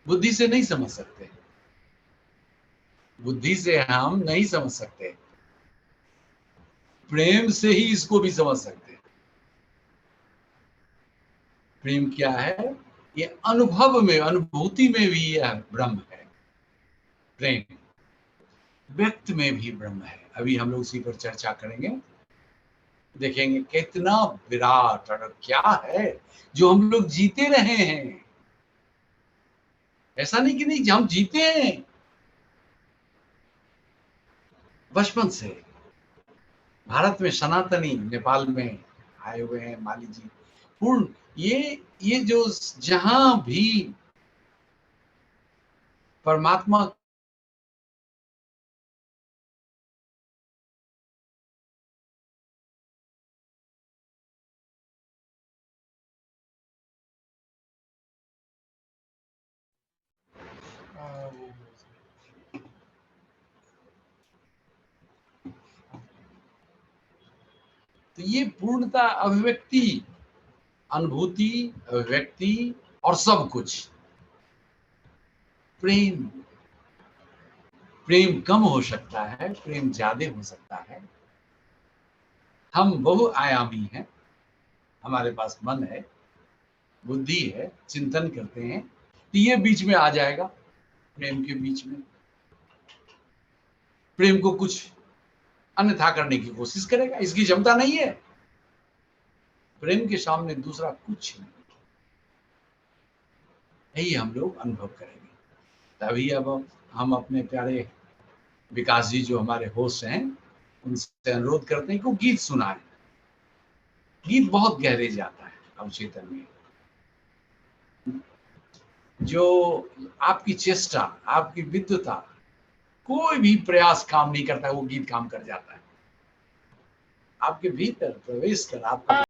बुद्धि से नहीं समझ सकते, बुद्धि से हम नहीं समझ सकते, प्रेम से ही इसको भी समझ सकते हैं। प्रेम क्या है? ये अनुभव में, अनुभूति में भी यह ब्रह्म है। प्रेम व्यक्त में भी ब्रह्म है। अभी हम लोग उसी पर चर्चा करेंगे, देखेंगे कितना विराट और क्या है जो हम लोग जीते रहे हैं। ऐसा नहीं कि नहीं, हम जीते हैं बचपन से। भारत में सनातनी, नेपाल में आए हुए हैं माली जी, पूर्ण ये जो जहां भी परमात्मा तो ये पूर्णता, अभिव्यक्ति, अनुभूति, अभिव्यक्ति और सब कुछ प्रेम। प्रेम कम हो सकता है, प्रेम ज्यादा हो सकता है। हम बहुआयामी हैं, हमारे पास मन है, बुद्धि है, चिंतन करते हैं, तो ये बीच में आ जाएगा। प्रेम के बीच में प्रेम को कुछ अन्यथा करने की कोशिश करेगा, इसकी क्षमता नहीं है। प्रेम के सामने दूसरा कुछ नहीं। यही हम लोग अनुभव करेंगे। तभी अब हम अपने प्यारे विकास जी जो हमारे होस्ट हैं, उनसे अनुरोध करते हैं कि वो गीत सुनाएं। गीत बहुत गहरे जाता है अवचेतन में, जो आपकी चेष्टा, आपकी विद्वता, कोई भी प्रयास काम नहीं करता है, वो गीत काम कर जाता है। आपके भीतर प्रवेश कर आपका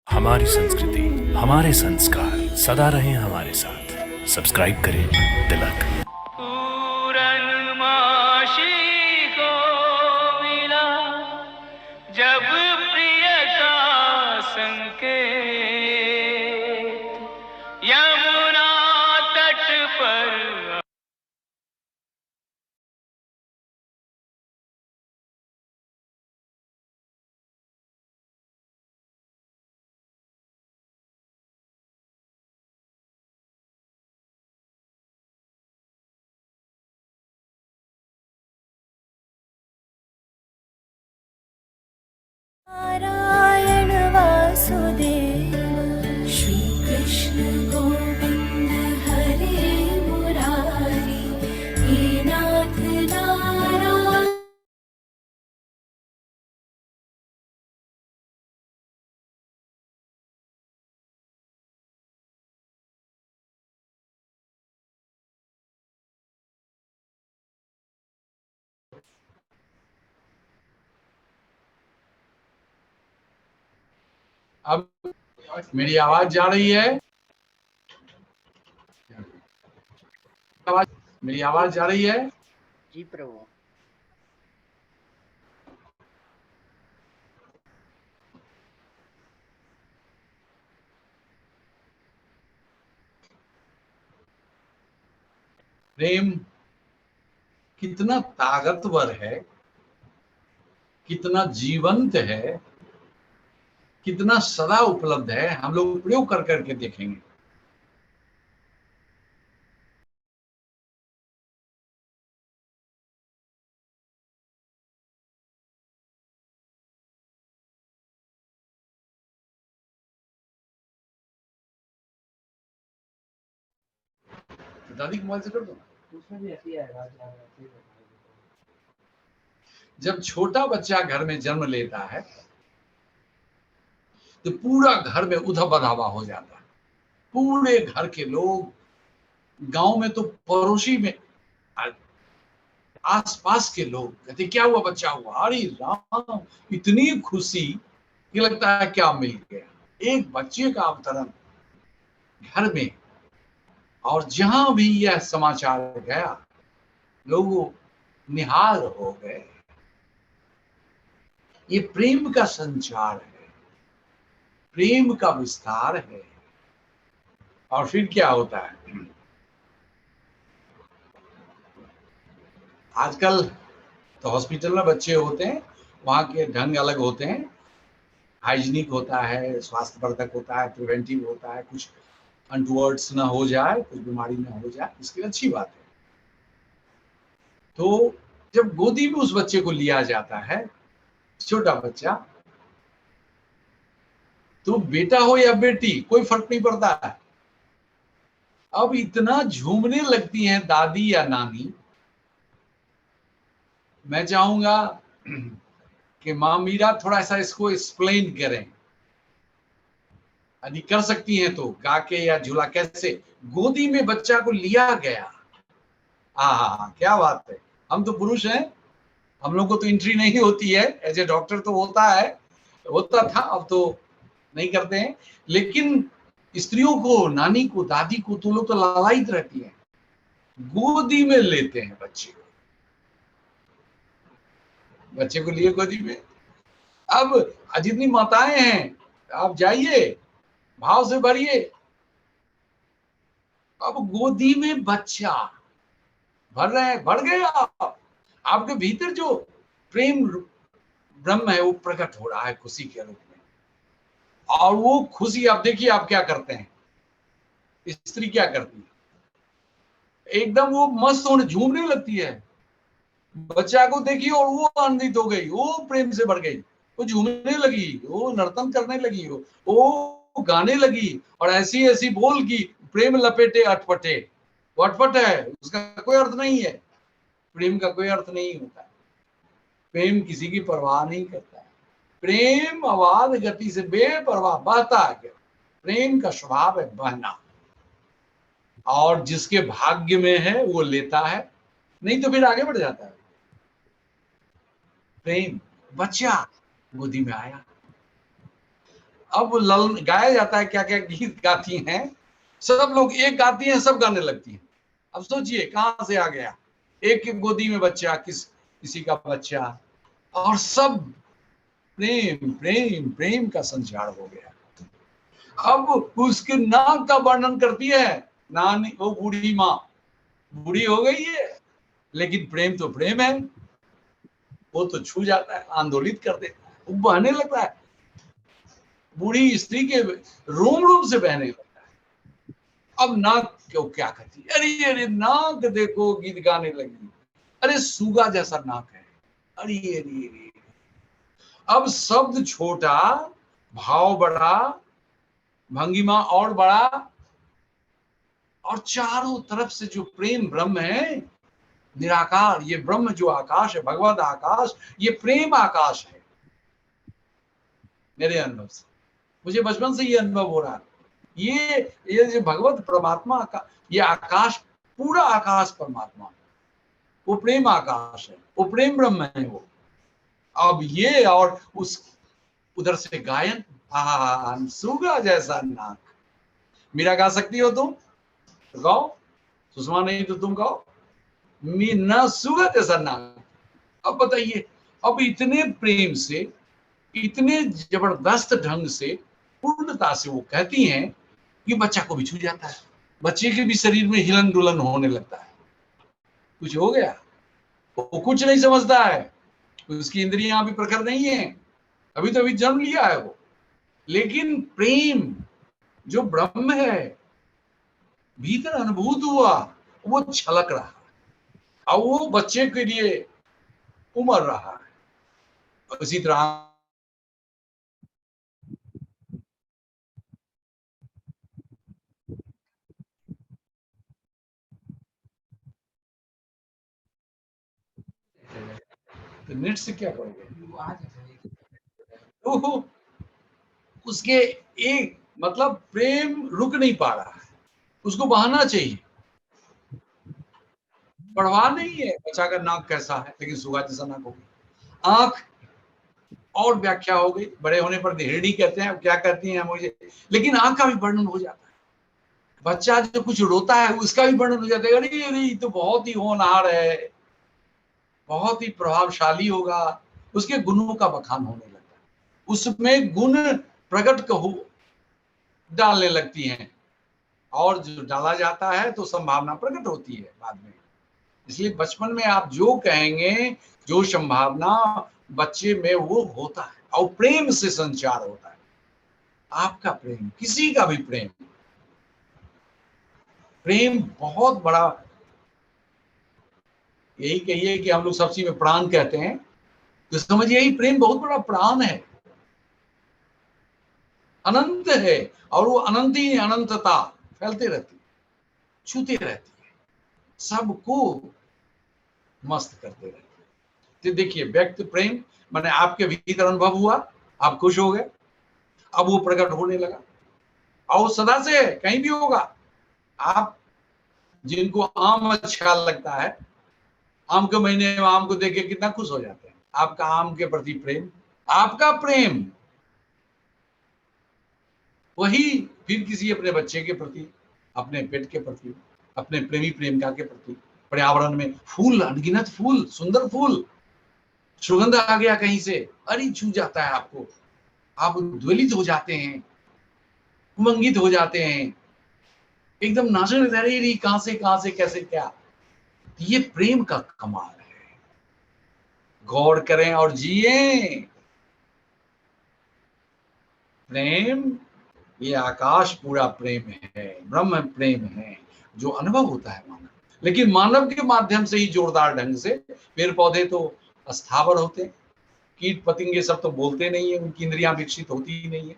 हमारी संस्कृति, हमारे संस्कार सदा रहें हमारे साथ। सब्सक्राइब करें तिलक। पूरनमाशी को मिला जब प्रिय का संकेत, यमुना तट पर कृष्ण गोविंद हरे मुरारी, हे नाथ नारायण। अब मेरी आवाज जा रही है? मेरी आवाज जा रही है? जी प्रभु। प्रेम कितना ताकतवर है, कितना जीवंत है, कितना सदा उपलब्ध है, हम लोग प्रयोग कर करके देखेंगे। दादी मोबाइल से कर दो। उसमें भी ऐसी आवाज आ रही है। जब छोटा बच्चा घर में जन्म लेता है तो पूरा घर में उधम बधावा हो जाता है। पूरे घर के लोग, गांव में तो पड़ोसी में, आसपास के लोग कहते क्या हुआ, बच्चा हुआ, अरे राम, इतनी खुशी कि लगता है क्या मिल गया। एक बच्चे का अवतरण घर में, और जहां भी यह समाचार गया लोग निहाल हो गए। ये प्रेम का संचार है, प्रेम का विस्तार है। और फिर क्या होता है, आजकल तो हॉस्पिटल में बच्चे होते हैं, वहां के ढंग अलग होते हैं, हाइजीनिक होता है, स्वास्थ्यवर्धक होता है, प्रिवेंटिव होता है, कुछ अनटुवर्ड्स ना हो जाए, कुछ बीमारी ना हो जाए, इसके लिए अच्छी बात है। तो जब गोदी में उस बच्चे को लिया जाता है, छोटा बच्चा, तो बेटा हो या बेटी कोई फर्क नहीं पड़ता है। अब इतना झूमने लगती हैं दादी या नानी, मैं चाहूंगा कि माँ मीरा थोड़ा सा इसको एक्सप्लेन करें, यदि कर सकती हैं तो, गा के या झूला कैसे गोदी में बच्चा को लिया गया। हाँ, क्या बात है। हम तो पुरुष हैं, हम लोग को तो एंट्री नहीं होती है, एज ए डॉक्टर तो होता है, होता था, अब तो नहीं करते हैं। लेकिन स्त्रियों को, नानी को, दादी को तो लोग तो लालायित रहती हैं, गोदी में लेते हैं बच्चे को लिए गोदी में। अब जितनी माताएं हैं आप जाइए, भाव से भरिए। अब गोदी में बच्चा भर रहे हैं, भर गए आप, आपके भीतर जो प्रेम ब्रह्म है वो प्रकट हो रहा है खुशी के रूप में। और वो खुशी आप देखिए, आप क्या करते हैं, स्त्री क्या करती है, एकदम वो मस्त होने झूमने लगती है। बच्चा को देखिए और वो आनंदित हो गई, वो प्रेम से भर गई, वो झूमने लगी, वो नर्तन करने लगी, वो गाने लगी, और ऐसी ऐसी बोल की प्रेम लपेटे अटपटे। वो अटपट है, उसका कोई अर्थ नहीं है, प्रेम का कोई अर्थ नहीं होता। प्रेम किसी की परवाह नहीं करता है, प्रेम अबाध गति से बेपरवाह बहता है। प्रेम का स्वभाव है बहना, और जिसके भाग्य में है वो लेता है, नहीं तो फिर आगे बढ़ जाता है। प्रेम बच्चा गोदी में आया, अब ललन गाया जाता है, क्या क्या गीत गाती हैं सब लोग, एक गाती हैं सब गाने लगती हैं। अब सोचिए कहां से आ गया, एक गोदी में बच्चा, किसी का बच्चा, और सब प्रेम प्रेम प्रेम का संचार हो गया। अब उसके नाक का वर्णन करती है नानी, वो बूढ़ी माँ, बूढ़ी हो गई है लेकिन प्रेम तो प्रेम है, वो तो छू जाता है, आंदोलित कर देता है, वो बहने लगता है, बूढ़ी स्त्री के रोम रोम से बहने लगता है। अब नाक क्यों क्या करती, अरे अरे नाक देखो गीत गाने लगी, अरे सूगा जैसा नाक है, अरे अरे अरे। अब शब्द छोटा, भाव बड़ा, भंगिमा और बड़ा, और चारों तरफ से जो प्रेम ब्रह्म है, निराकार, ये ब्रह्म जो आकाश है, भगवत आकाश, ये प्रेम आकाश है। मेरे अनुभव से, मुझे बचपन से ये अनुभव हो रहा है। ये जो भगवत परमात्मा का ये आकाश, पूरा आकाश परमात्मा, वो प्रेम आकाश है, वो प्रेम ब्रह्म है वो। अब ये और उस उधर से गायन, सुगा जैसा नाक। मीरा गा सकती हो तुम? तो गाओ। सुषमा नहीं तो तुम गाओ। ना सुगा जैसा नाक। अब बताइए, अब इतने प्रेम से, इतने जबरदस्त ढंग से, पूर्णता से वो कहती हैं कि बच्चा को भी छू जाता है, बच्चे के भी शरीर में हिलन डुलन होने लगता है। कुछ हो गया, वो कुछ नहीं समझता है, उसकी इंद्रियां अभी प्रखर नहीं है, अभी तो अभी जन्म लिया है वो। लेकिन प्रेम जो ब्रह्म है, भीतर अनुभूत हुआ, वो छलक रहा है और वो बच्चे के लिए उमड़ रहा है। इसी तरह तो नेट से क्या करोगे? तो उसके एक मतलब प्रेम रुक नहीं पा रहा है, उसको बहाना चाहिए। परवाह नहीं है बच्चा का नाक कैसा है, लेकिन सुगा जैसा नाक होगी। आंख और व्याख्या हो गई, बड़े होने पर हिरणी कहते हैं, क्या कहती हैं मुझे, लेकिन आंख का भी वर्णन हो जाता है। बच्चा जो कुछ रोता है उसका भी वर्णन हो जाता है। अरे अरे तो बहुत ही होनहार है, बहुत ही प्रभावशाली होगा, उसके गुणों का बखान होने लगता है, उसमें गुण प्रकट हो डालने लगती हैं, और जो डाला जाता है तो संभावना प्रकट होती है बाद में। इसलिए बचपन में आप जो कहेंगे, जो संभावना बच्चे में वो होता है, और प्रेम से संचार होता है। आपका प्रेम, किसी का भी प्रेम, प्रेम बहुत बड़ा, यही कहिए कि हम लोग सब चीज में प्राण कहते हैं, तो समझिए यही प्रेम बहुत बड़ा प्राण है, अनंत है, और वो अनंत ही अनंतता फैलते रहती है, छूते रहती है, सबको मस्त करते रहते हैं। तो देखिए, व्यक्त प्रेम माने आपके भीतर अनुभव हुआ, आप खुश हो गए, अब वो प्रकट होने लगा, और सदा से कहीं भी होगा। आप जिनको आम अच्छा लगता है, आम के महीने में आम को देख के कितना खुश हो जाते हैं, आपका आम के प्रति प्रेम, आपका प्रेम वही फिर किसी अपने बच्चे के प्रति, अपने पेट के प्रति, अपने प्रेमी प्रेमिका के प्रति, पर्यावरण में फूल, अनगिनत फूल, सुंदर फूल, सुगंध आ गया कहीं से, अरे छू जाता है आपको, आप उद्वेलित हो जाते हैं, उमंगित हो जाते हैं, एकदम नाचने लगता है, अरे कहां से कैसे क्या। ये प्रेम का कमाल है। गौर करें और जिए। प्रेम, ये आकाश पूरा प्रेम है, ब्रह्म प्रेम है, जो अनुभव होता है मानव, लेकिन मानव के माध्यम से ही जोरदार ढंग से। पेड़ पौधे तो अस्थावर होते हैं, कीट पतंगे सब तो बोलते नहीं है, उनकी इंद्रियां विकसित होती ही नहीं है।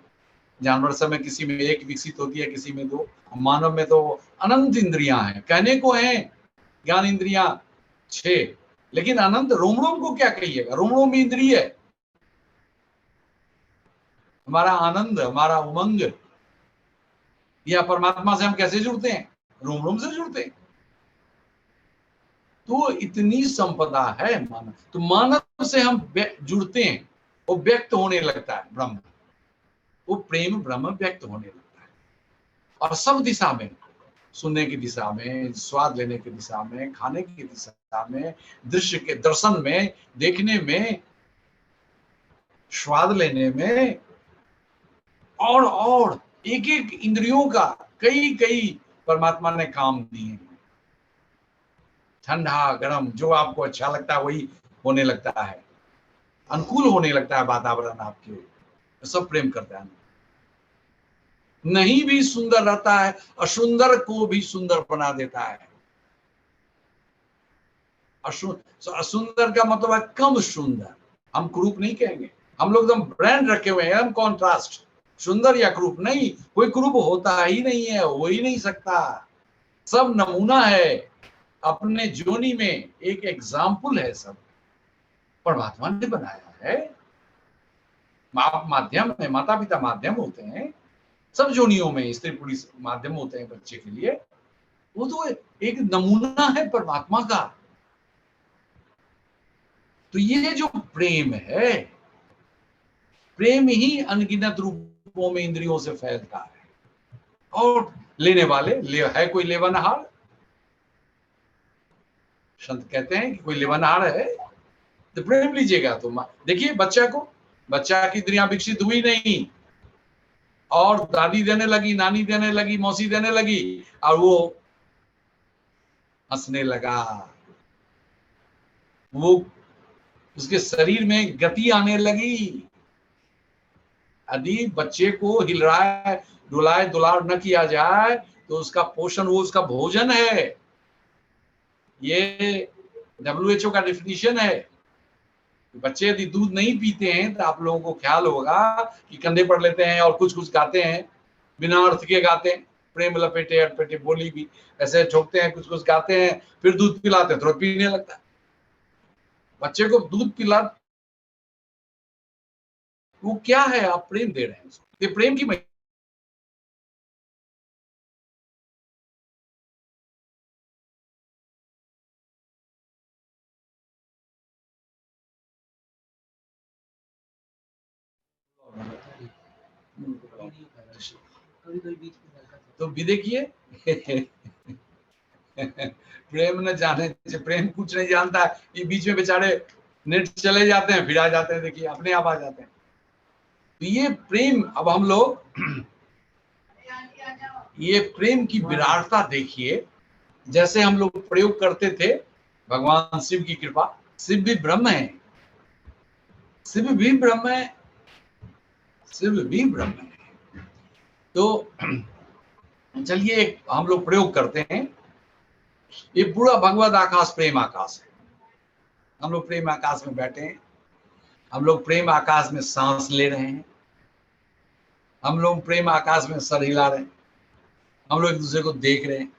जानवर सब में किसी में एक विकसित होती है, किसी में दो, मानव में तो अनंत इंद्रियां हैं, कहने को हैं ज्ञान इंद्रियां 6, लेकिन अनंत। रोम रोम को क्या कहिएगा, रोम रोम भी इंद्रिय है। हमारा आनंद, हमारा उमंग, या परमात्मा से हम कैसे जुड़ते हैं, रोम रोम से जुड़ते हैं। तो इतनी संपदा है मानव, तो मानव से हम जुड़ते हैं, वो व्यक्त होने लगता है ब्रह्म, वो प्रेम ब्रह्म व्यक्त होने लगता है, और सब दिशा में, सुनने की दिशा में, स्वाद लेने की दिशा में, खाने की दिशा में, दृश्य के दर्शन में, देखने में, स्वाद लेने में, और एक एक इंद्रियों का कई कई परमात्मा ने काम दिए। ठंडा गरम जो आपको अच्छा लगता है वही होने लगता है, अनुकूल होने लगता है वातावरण आपके, सब प्रेम करता है। नहीं भी सुंदर रहता है, असुंदर को भी सुंदर बना देता है। असुंदर का मतलब है कम सुंदर, हम क्रूप नहीं कहेंगे, हम लोग एकदम ब्रांड रखे हुए हैं, हम कॉन्ट्रास्ट, सुंदर या क्रूप नहीं, कोई क्रूप होता ही नहीं है, हो ही नहीं सकता। सब नमूना है, अपने जोनी में एक एग्जाम्पल है, सब परमात्मा ने बनाया है। माध्यम है, माता पिता माध्यम होते हैं, सब जोनियों में स्त्री पुरुष माध्यम होते हैं बच्चे के लिए। वो तो एक नमूना है परमात्मा का। तो ये जो प्रेम है, प्रेम ही अनगिनत रूपों में इंद्रियों से फैलता है। और लेने वाले है कोई लेवानहार? संत कहते हैं कि कोई लेवानहार है तो प्रेम लीजिएगा। तो देखिए बच्चा की इंद्रियां विकसित हुई नहीं, और दादी देने लगी, नानी देने लगी, मौसी देने लगी, और वो हंसने लगा, वो उसके शरीर में गति आने लगी। यदि बच्चे को हिल रहा है, डुलाए दुलार न किया जाए तो उसका पोषण, वो उसका भोजन है। ये WHO का डेफिनेशन है। बच्चे यदि दूध नहीं पीते हैं तो आप लोगों को ख्याल होगा कि कंधे पर लेते हैं और कुछ कुछ गाते हैं, बिना अर्थ के गाते हैं, प्रेम लपेटे अटपेटे बोली भी ऐसे ठोकते हैं, कुछ कुछ गाते हैं, फिर दूध पिलाते हैं, तुरंत पीने लगता है। बच्चे को दूध पिला, वो क्या है? आप प्रेम दे रहे हैं उसको। ये प्रेम की तो भी देखिए प्रेम न जाने, प्रेम कुछ नहीं जानता है। ये बीच में बेचारे नेट चले जाते हैं, फिर आ जाते हैं, देखिए अपने आप आ जाते हैं। तो ये प्रेम, अब हम लोग ये प्रेम की विराटता देखिए। जैसे हम लोग प्रयोग करते थे, भगवान शिव की कृपा, शिव भी ब्रह्म है, शिव भी ब्रह्म है, शिव भी ब्रह्म है। तो चलिए हम लोग प्रयोग करते हैं। ये पूरा भगवद आकाश प्रेम आकाश है। हम लोग प्रेम आकाश में बैठे हैं, हम लोग प्रेम आकाश में सांस ले रहे हैं, हम लोग प्रेम आकाश में सर हिला रहे हैं, हम लोग एक दूसरे को देख रहे हैं।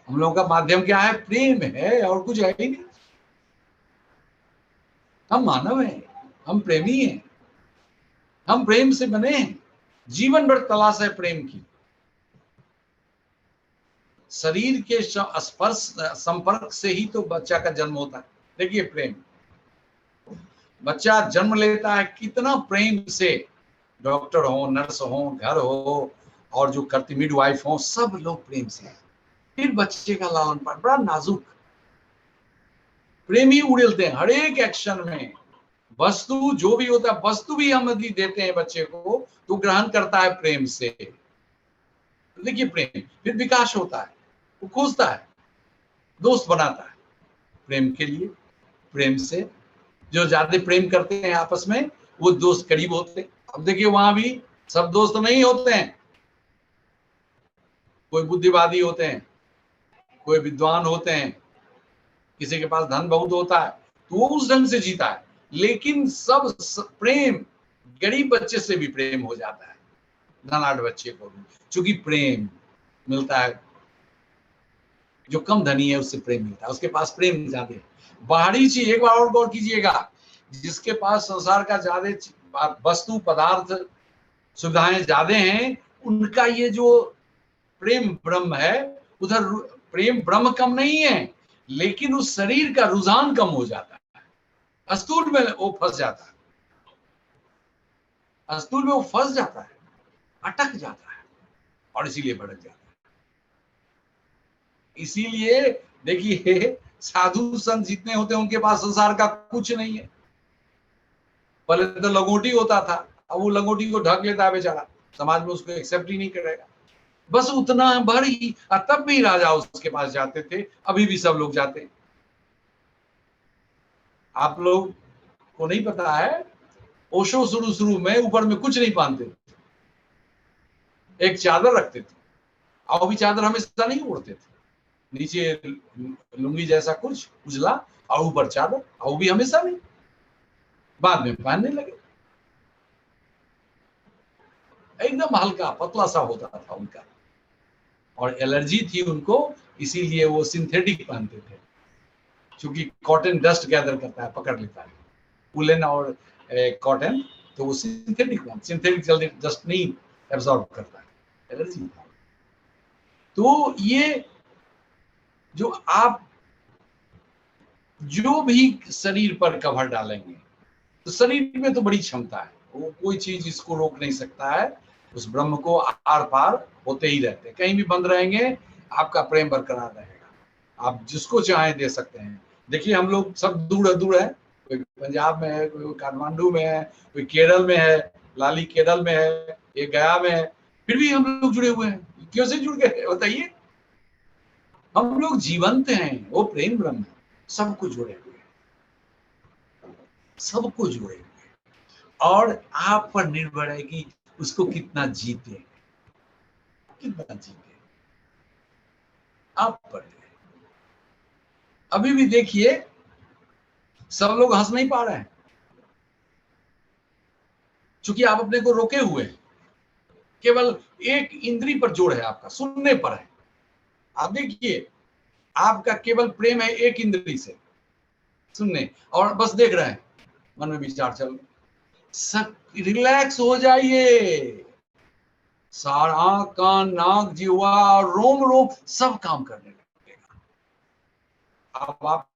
हम लोगों का माध्यम क्या है? प्रेम है, और कुछ है ही नहीं। हम मानव हैं, हम प्रेमी हैं, हम प्रेम से बने हैं। जीवन भर तलाश है प्रेम की। शरीर के स्पर्श संपर्क से ही तो बच्चा का जन्म होता है। देखिए प्रेम, बच्चा जन्म लेता है कितना प्रेम से, डॉक्टर हो, नर्स हो, घर हो, और जो करती मिडवाइफ हो, सब लोग प्रेम से हैं। फिर बच्चे का लालन पालन बड़ा नाजुक, प्रेम ही उड़ेलते हैं हर एक एक्शन में। वस्तु जो भी होता है, वस्तु भी हम यदि देते हैं बच्चे को तो ग्रहण करता है प्रेम से। देखिए प्रेम, फिर विकास होता है, वो खोजता है, दोस्त बनाता है प्रेम के लिए। प्रेम से जो ज्यादा प्रेम करते हैं आपस में, वो दोस्त करीब होते हैं। अब देखिए वहां भी सब दोस्त नहीं होते हैं, कोई बुद्धिवादी होते हैं, कोई विद्वान होते हैं, किसी के पास धन बहुत होता है तो वो उस ढंग से जीता है। लेकिन सब प्रेम, गरीब बच्चे से भी प्रेम हो जाता है, धनाढ़ बच्चे को भी, क्योंकि प्रेम मिलता है। जो कम धनी है उससे प्रेम मिलता है, उसके पास प्रेम ज्यादा है। बाहरी चीज एक बार और गौर कीजिएगा, जिसके पास संसार का ज्यादा वस्तु पदार्थ सुविधाएं ज्यादा हैं, उनका ये जो प्रेम ब्रह्म है, उधर प्रेम ब्रह्म कम नहीं है, लेकिन उस शरीर का रुझान कम हो जाता है। अस्तूल में वो फंस जाता है, अस्तूल में वो फंस जाता है, अटक जाता है, और इसीलिए भड़क जाता है। इसीलिए देखिए साधु संत जितने होते हैं उनके पास संसार का कुछ नहीं है। पहले तो लंगोटी होता था, अब वो लंगोटी को ढक लेता है बेचारा, समाज में उसको एक्सेप्ट ही नहीं करेगा। बस उतना भर ही, तब भी राजा उसके पास जाते थे, अभी भी सब लोग जाते हैं। आप लोग को नहीं पता है, ओशो शुरू में ऊपर में कुछ नहीं पहनते थे, एक चादर रखते थे, और भी चादर हमेशा नहीं ओढ़ते थे, नीचे लुंगी जैसा कुछ उजला और ऊपर चादर, और भी हमेशा नहीं, बाद में पहनने लगे। एकदम हल्का पतला सा होता था उनका, और एलर्जी थी उनको, इसीलिए वो सिंथेटिक पहनते थे, क्योंकि कॉटन डस्ट गैदर करता है, पकड़ लेता है, वुलन और कॉटन, तो वो सिंथेटिक जल्दी डस्ट नहीं एब्जॉर्ब करता है, एलर्जी। तो ये जो आप जो भी शरीर पर कवर डालेंगे, तो शरीर में तो बड़ी क्षमता है, वो कोई चीज इसको रोक नहीं सकता है, उस ब्रह्म को आर पार होते ही रहते हैं। कहीं भी बंद रहेंगे आपका प्रेम बरकरार रहेगा, आप जिसको चाहे दे सकते हैं। देखिए हम लोग सब दूर दूर है, कोई पंजाब में है, कोई काठमांडू में है, कोई केरल में है, लाली केरल में है, ये गया में है, फिर भी हम लोग जुड़े हुए हैं। क्यों से जुड़ गए बताइए? हम लोग जीवंत हैं, वो प्रेम ब्रह्म है, सबको जुड़े हुए हैं, सबको जुड़े हुए हैं, और आप पर निर्भर है कि उसको कितना जीते, कितना जीते, आप पर है। अभी भी देखिए सब लोग हंस नहीं पा रहे हैं, क्योंकि आप अपने को रोके हुए हैं। केवल एक इंद्री पर जोर है आपका, सुनने पर है। आप देखिए आपका केवल प्रेम है एक इंद्री से, सुनने, और बस देख रहे हैं, मन में विचार चल, सब रिलैक्स हो जाइए, सारा आंख कान नाक जीवा रोम रोम सब काम करने लगेगा। अब आप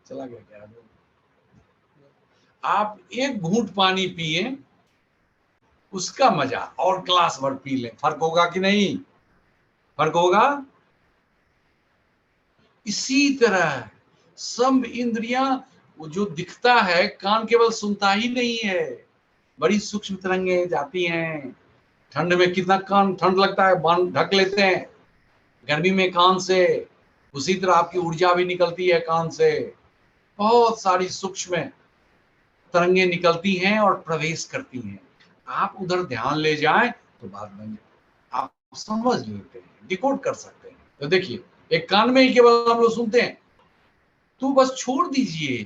चला गया क्या? आप एक घूंट पानी पिए, उसका मजा और ग्लास भर पी लें, फर्क होगा कि नहीं? फर्क होगा। इसी तरह सब इंद्रियां, वो जो दिखता है, कान केवल सुनता ही नहीं है, बड़ी सूक्ष्म तरंगें जाती हैं। ठंड में कितना कान ठंड लगता है, बांध ढक लेते हैं, गर्मी में कान से, उसी तरह आपकी ऊर्जा भी निकलती है कान से, बहुत सारी सूक्ष्म तरंगें निकलती हैं और प्रवेश करती हैं। आप उधर ध्यान ले जाएं तो बात बन जाए, आप समझ लेते हैं, डिकोड कर सकते हैं। तो देखिए एक कान में ही केवल हम लोग सुनते हैं, तो बस छोड़ दीजिए,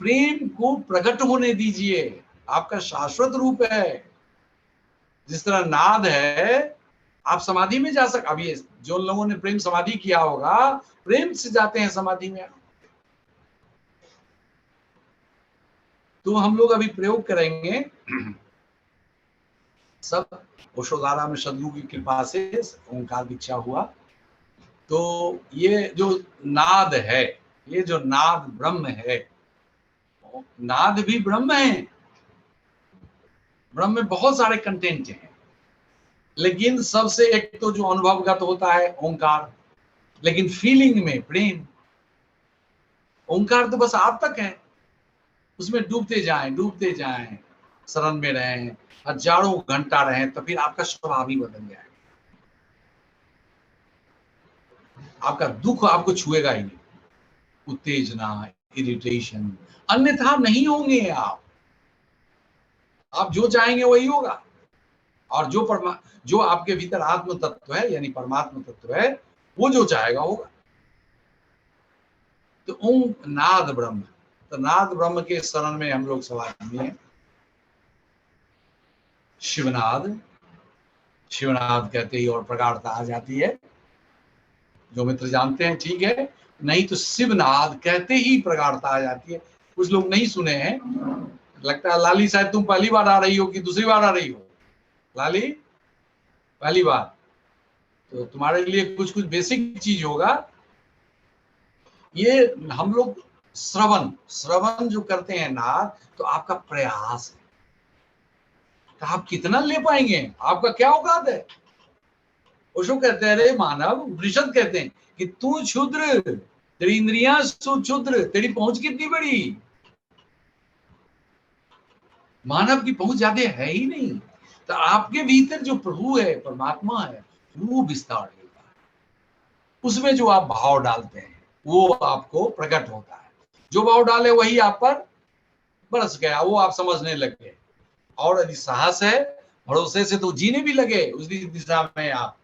प्रेम को प्रकट होने दीजिए, आपका शाश्वत रूप है। जिस तरह नाद है, आप समाधि में जा सकते, अभी जो लोगों ने प्रेम समाधि किया होगा, प्रेम से जाते हैं समाधि में। तो हम लोग अभी प्रयोग करेंगे, सब ओशोधारा में सदगुरु की कृपा से ओंकार दीक्षा हुआ। तो ये जो नाद है, ये जो नाद ब्रह्म है, नाद भी ब्रह्म है। ब्रह्म में बहुत सारे कंटेंट हैं, लेकिन सबसे एक तो जो अनुभवगत होता है ओंकार, लेकिन फीलिंग में प्रेम। ओंकार तो बस आप तक है, उसमें डूबते जाएं, शरण में रहें, हजारों घंटा रहें, तो फिर आपका स्वभाव ही बदल जाएगा। आपका दुख आपको छुएगा ही नहीं, उत्तेजना, इरिटेशन, अन्यथा नहीं होंगे आप जो चाहेंगे वही होगा। और जो आपके भीतर आत्म तत्व है, यानी परमात्मा तत्व है, वो जो चाहेगा होगा। तो ओम नाद ब्रह्म, तो नाद ब्रह्म के शरण में हम लोग समाधि हैं। शिवनाद, शिवनाद कहते ही और प्रगाढ़ता आ जाती है। जो मित्र जानते हैं ठीक है, नहीं तो शिवनाद कहते ही प्रगाढ़ता आ जाती है। कुछ लोग नहीं सुने हैं, लगता है लाली शायद तुम पहली बार आ रही हो कि दूसरी बार आ रही हो? लाली पहली बार, तो तुम्हारे लिए कुछ बेसिक चीज होगा। ये हम लोग श्रवण जो करते हैं नाद, तो आपका प्रयास है, तो आप कितना ले पाएंगे, आपका क्या औकात है। ओशो कहते हैं, रे मानव, उपनिषद कहते हैं कि तू क्षुद्र, तेरी इंद्रियां क्षुद्र, तेरी पहुंच कितनी बड़ी। मानव की पहुंच ज्यादा है ही नहीं। तो आपके भीतर जो प्रभु है, परमात्मा है, वो विस्तार देता है। उसमें जो आप भाव डालते हैं वो आपको प्रकट होता है। जो भाव डाले वही आप पर बरस गया, वो आप समझने लग गए। और यदि साहस है, भरोसे से, तो जीने भी लगे उसी दिशा में, आप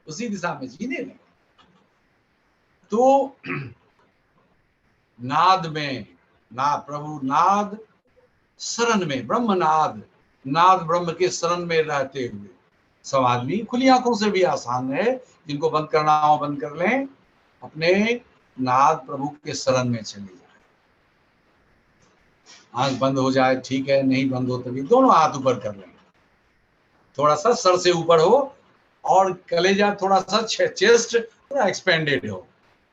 उसी दिशा में जीने लगे। तो नाद में प्रभु नाद शरण में, ब्रह्म नाद, नाद ब्रह्म के शरण में रहते हुए सब आदमी खुली आंखों से भी आसान है, जिनको बंद करना हो बंद कर लें, अपने नाद प्रभु के शरण में चले जाए। आंख बंद हो जाए ठीक है, नहीं बंद हो तभी दोनों हाथ ऊपर कर लें, थोड़ा सा सर से ऊपर हो और कलेजा थोड़ा सा, चेस्ट थोड़ा एक्सपेंडेड हो,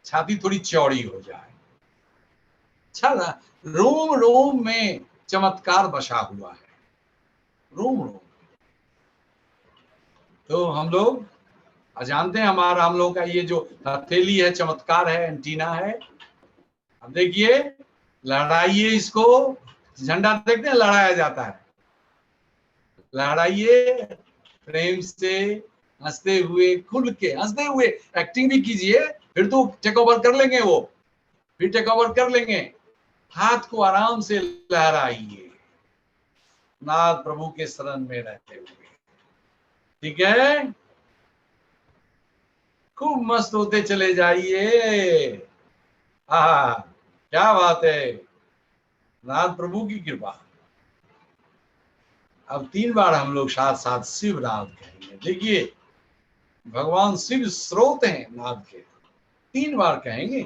छाती थोड़ी चौड़ी हो जाए। अच्छा ना, रोम रोम में चमत्कार बसा हुआ है, रोम रोम। तो हम लोग जानते हैं हम लोग का ये जो हथेली है चमत्कार है, एंटीना है। अब देखिए, लहराइए इसको, झंडा देखते हैं लहराया जाता है, लहराइए प्रेम से, हंसते हुए, खुल के हंसते हुए, एक्टिंग भी कीजिए, फिर तो टेक ओवर कर लेंगे वो, फिर टेक ओवर कर लेंगे। हाथ को आराम से लहराइए, नाथ प्रभु के शरण में रहते हुए, ठीक है। खूब मस्त होते चले जाइए। क्या बात है, नाथ प्रभु की कृपा। अब 3 बार हम लोग साथ साथ शिव नाद कहेंगे। देखिए, भगवान शिव स्रोत हैं नाद के, 3 बार कहेंगे।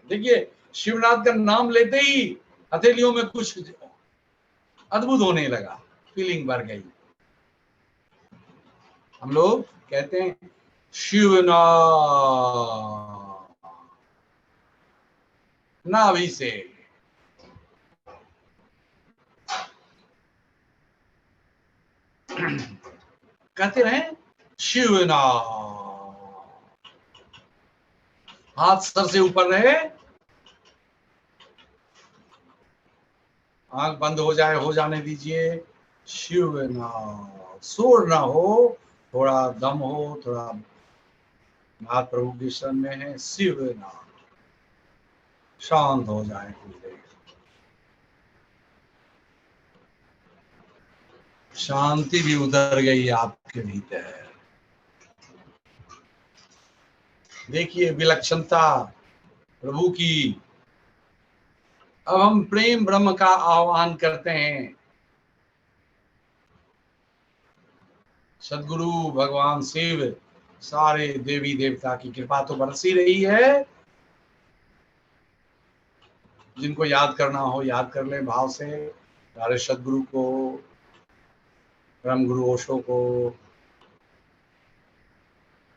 देखिए, शिवनाथ का नाम लेते ही हथेलियों में कुछ अद्भुत होने लगा, फीलिंग बढ़ गई। हम लोग कहते हैं शिवनाथ, नाभि से कहते रहे शिवनाथ, हाथ सर से ऊपर रहे, आंख बंद हो जाए, हो जाने दीजिए। शिवनाथ, शोर ना हो, थोड़ा दम हो, थोड़ा नाथ प्रभु के शरण में है। शिवनाथ, शांत हो जाए कुछ देर, शांति भी उतर गई आपके भीतर। देखिए विलक्षणता प्रभु की। अब हम प्रेम ब्रह्म का आह्वान करते हैं। सदगुरु भगवान शिव, सारे देवी देवता की कृपा तो बरसी रही है। जिनको याद करना हो याद कर ले भाव से, सारे सदगुरु को, ब्रह्म गुरु ओशो को,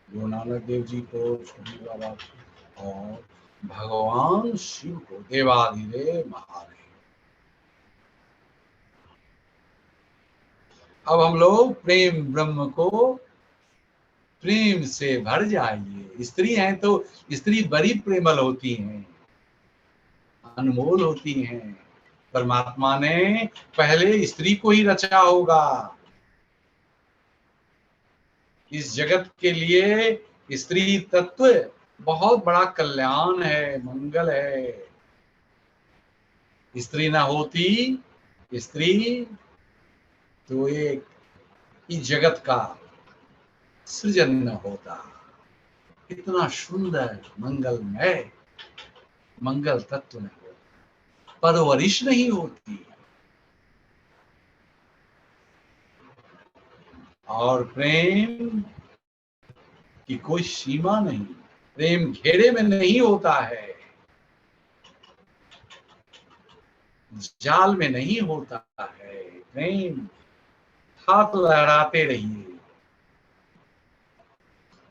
गुरु नानक देव जी को, छोटी बाबा को, और भगवान शिव को, देवाधिदेव महादेव। अब हम लोग प्रेम ब्रह्म को प्रेम से भर जाइए। स्त्री हैं तो स्त्री बड़ी प्रेमल होती हैं, अनमोल होती हैं। परमात्मा ने पहले स्त्री को ही रचा होगा। इस जगत के लिए स्त्री तत्व बहुत बड़ा कल्याण है, मंगल है। स्त्री ना होती, स्त्री तो एक इस जगत का सृजन न होता। इतना सुंदर मंगलमय मंगल तत्व न होता, परवरिश नहीं होती, और प्रेम की कोई सीमा नहीं। प्रेम घेरे में नहीं होता है, जाल में नहीं होता है। प्रेम हाथ लहराते रहिए।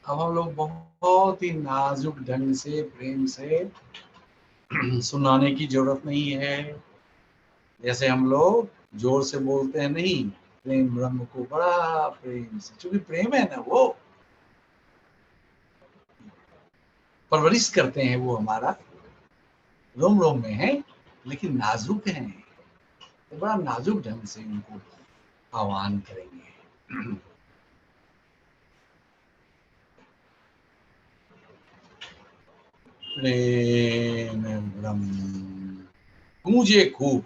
अब हम लोग बहुत ही नाजुक ढंग से प्रेम से, सुनाने की जरूरत नहीं है। जैसे हम लोग जोर से बोलते हैं, नहीं, प्रेम ब्रह्म को बड़ा प्रेम से, क्योंकि प्रेम है ना, वो परवरिश करते हैं, वो हमारा रोम रोम में है, लेकिन नाजुक है, तो बड़ा नाजुक ढंग से उनको आह्वान करेंगे। प्रेम ब्रह्म गूंजे खूब,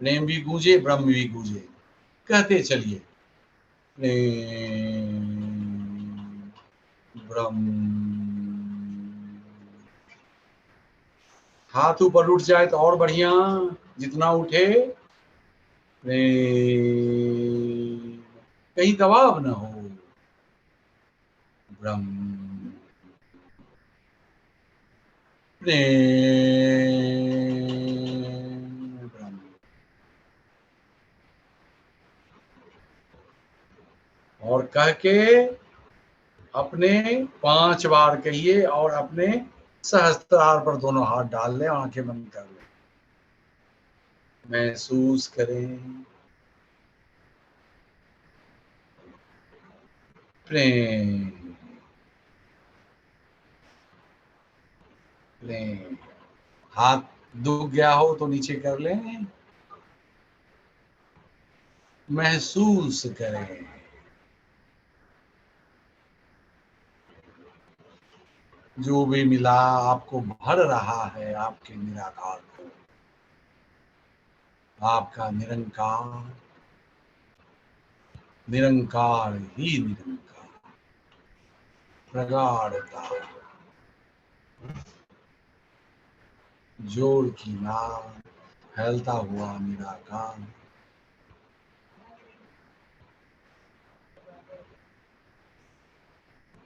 प्रेम भी गूंजे, ब्रह्म भी गूंजे, कहते चलिए प्रेम ब्रह्म हाथ ऊपर उठ जाए तो और बढ़िया, जितना उठे। प्रेम, कहीं दबाव न हो। ब्रह्म, प्रेम, ब्रह्म। और कह के अपने 5 बार कहिए और अपने सहस्त्रार पर दोनों हाथ डाल लें, आंखें बंद कर लें। महसूस करें प्रेम, प्रेम। हाथ दुख गया हो तो नीचे कर लें, महसूस करें। जो भी मिला आपको भर रहा है आपके निराकार को, आपका निरंकार, निरंकार ही निरंकार, प्रगाढ़ता, जोर की नाव, फैलता हुआ निराकार।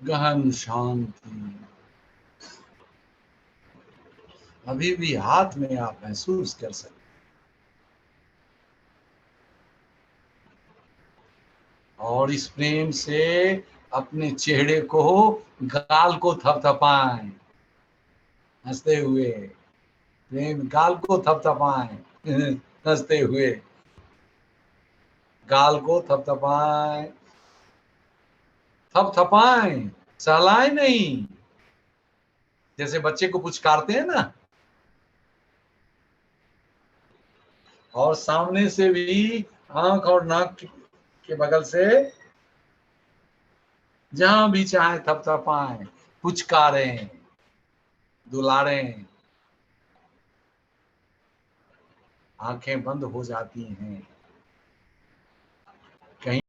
गहन शांति अभी भी हाथ में आप महसूस कर सकते। और इस प्रेम से अपने चेहरे को, गाल को थपथपाएं हंसते हुए। प्रेम गाल को थपथपाएं हंसते हुए। गाल को थपथपाएं, थपथपाएं, सहलाएं नहीं। जैसे बच्चे को पुचकारते हैं ना। और सामने से भी आंख और नाक के बगल से जहां भी चाहे थपथपाएं, पुचकारें, दुलारें। आंखें बंद हो जाती हैं। कहीं